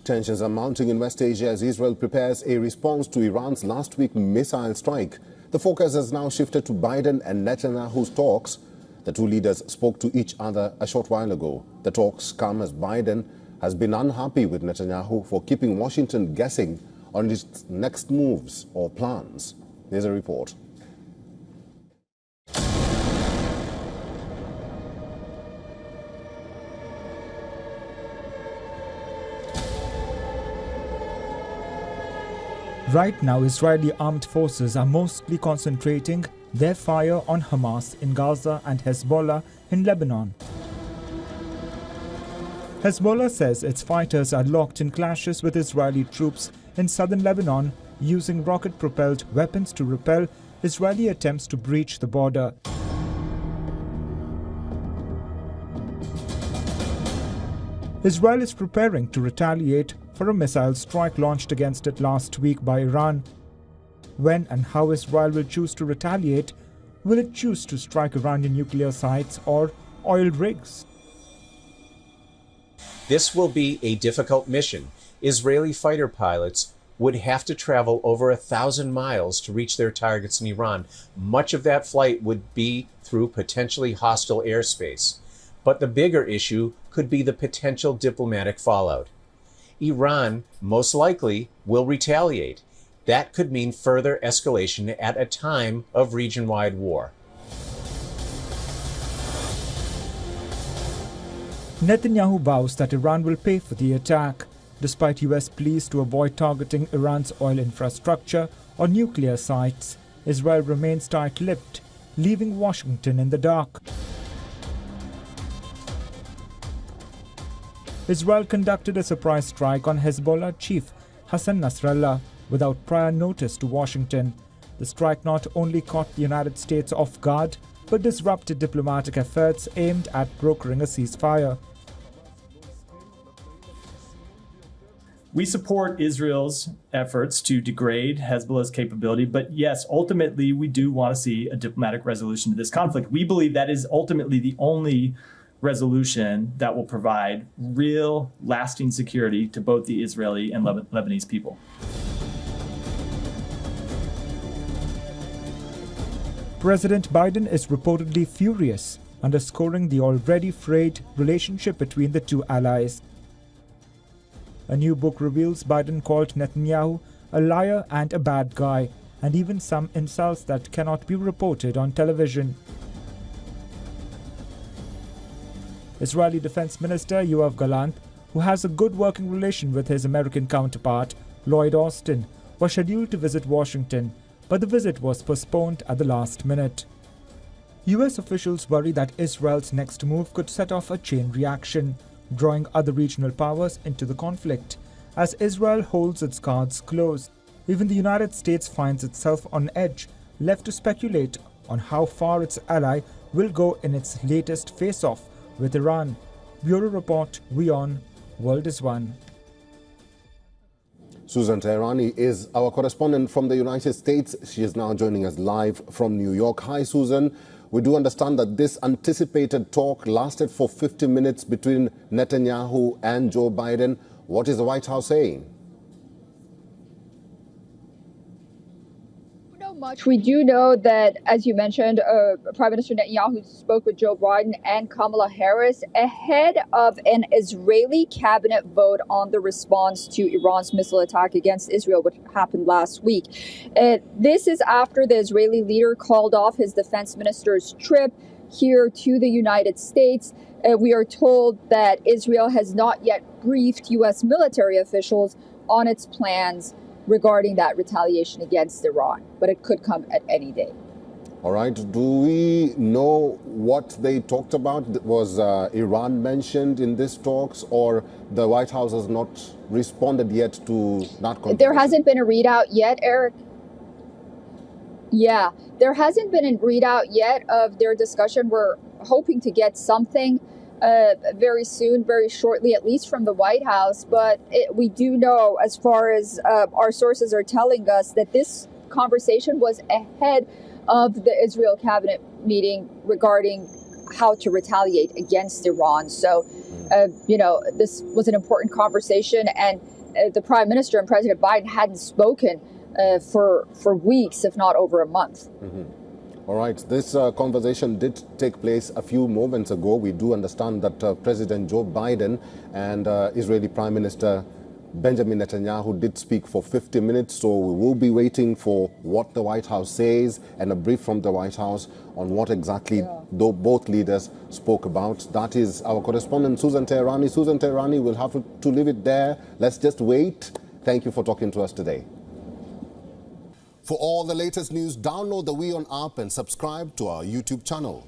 Tensions are mounting in West Asia as Israel prepares a response to Iran's last week missile strike. The focus has now shifted to Biden and Netanyahu's talks. The two leaders spoke to each other a short while ago. The talks come as Biden has been unhappy with Netanyahu for keeping Washington guessing on its next moves or plans. Here's a report. Right now, Israeli armed forces are mostly concentrating their fire on Hamas in Gaza and Hezbollah in Lebanon. Hezbollah says its fighters are locked in clashes with Israeli troops in southern Lebanon, using rocket-propelled weapons to repel Israeli attempts to breach the border. Israel is preparing to retaliate for a missile strike launched against it last week by Iran. When and how Israel will choose to retaliate? Will it choose to strike Iranian nuclear sites or oil rigs? This will be a difficult mission. Israeli fighter pilots would have to travel over 1,000 miles to reach their targets in Iran. Much of that flight would be through potentially hostile airspace. But the bigger issue could be the potential diplomatic fallout. Iran most likely will retaliate. That could mean further escalation at a time of region-wide war. Netanyahu vows that Iran will pay for the attack. Despite US pleas to avoid targeting Iran's oil infrastructure or nuclear sites, Israel remains tight-lipped, leaving Washington in the dark. Israel conducted a surprise strike on Hezbollah chief Hassan Nasrallah without prior notice to Washington. The strike not only caught the United States off guard, but disrupted diplomatic efforts aimed at brokering a ceasefire. We support Israel's efforts to degrade Hezbollah's capability, but yes, ultimately we do want to see a diplomatic resolution to this conflict. We believe that is ultimately the only resolution that will provide real, lasting security to both the Israeli and Lebanese people. President Biden is reportedly furious, underscoring the already frayed relationship between the two allies. A new book reveals Biden called Netanyahu a liar and a bad guy, and even some insults that cannot be reported on television. Israeli Defense Minister Yoav Gallant, who has a good working relation with his American counterpart, Lloyd Austin, was scheduled to visit Washington, but the visit was postponed at the last minute. US officials worry that Israel's next move could set off a chain reaction, drawing other regional powers into the conflict, as Israel holds its cards close. Even the United States finds itself on edge, left to speculate on how far its ally will go in its latest face-off with Iran. Bureau Report, WION, World is One. Susan Teherani is our correspondent from the United States. She is now joining us live from New York. Hi, Susan. We do understand that this anticipated talk lasted for 50 minutes between Netanyahu and Joe Biden. What is the White House saying? Much. We do know that, as you mentioned, Prime Minister Netanyahu spoke with Joe Biden and Kamala Harris ahead of an Israeli cabinet vote on the response to Iran's missile attack against Israel, which happened last week. This is after the Israeli leader called off his defense minister's trip here to the United States. We are told that Israel has not yet briefed U.S. military officials on its plans regarding that retaliation against Iran, but it could come at any day. All right. Do we know what they talked about? Was Iran mentioned in these talks, or the White House has not responded yet to that conversation? There hasn't been a readout yet, Eric. Yeah, there hasn't been a readout yet of their discussion. We're hoping to get something very soon, very shortly, at least from the White House. But we do know, as far as our sources are telling us, that this conversation was ahead of the Israel cabinet meeting regarding how to retaliate against Iran. So, this was an important conversation, and the Prime Minister and President Biden hadn't spoken for weeks, if not over a month. All right, this conversation did take place a few moments ago. We do understand that President Joe Biden and Israeli Prime Minister Benjamin Netanyahu did speak for 50 minutes, so we will be waiting for what the White House says and a brief from the White House on what exactly both leaders spoke about. That is our correspondent, Susan Teherani. Susan Teherani, we'll have to leave it there. Let's just wait. Thank you for talking to us today. For all the latest news, download the WION app and subscribe to our YouTube channel.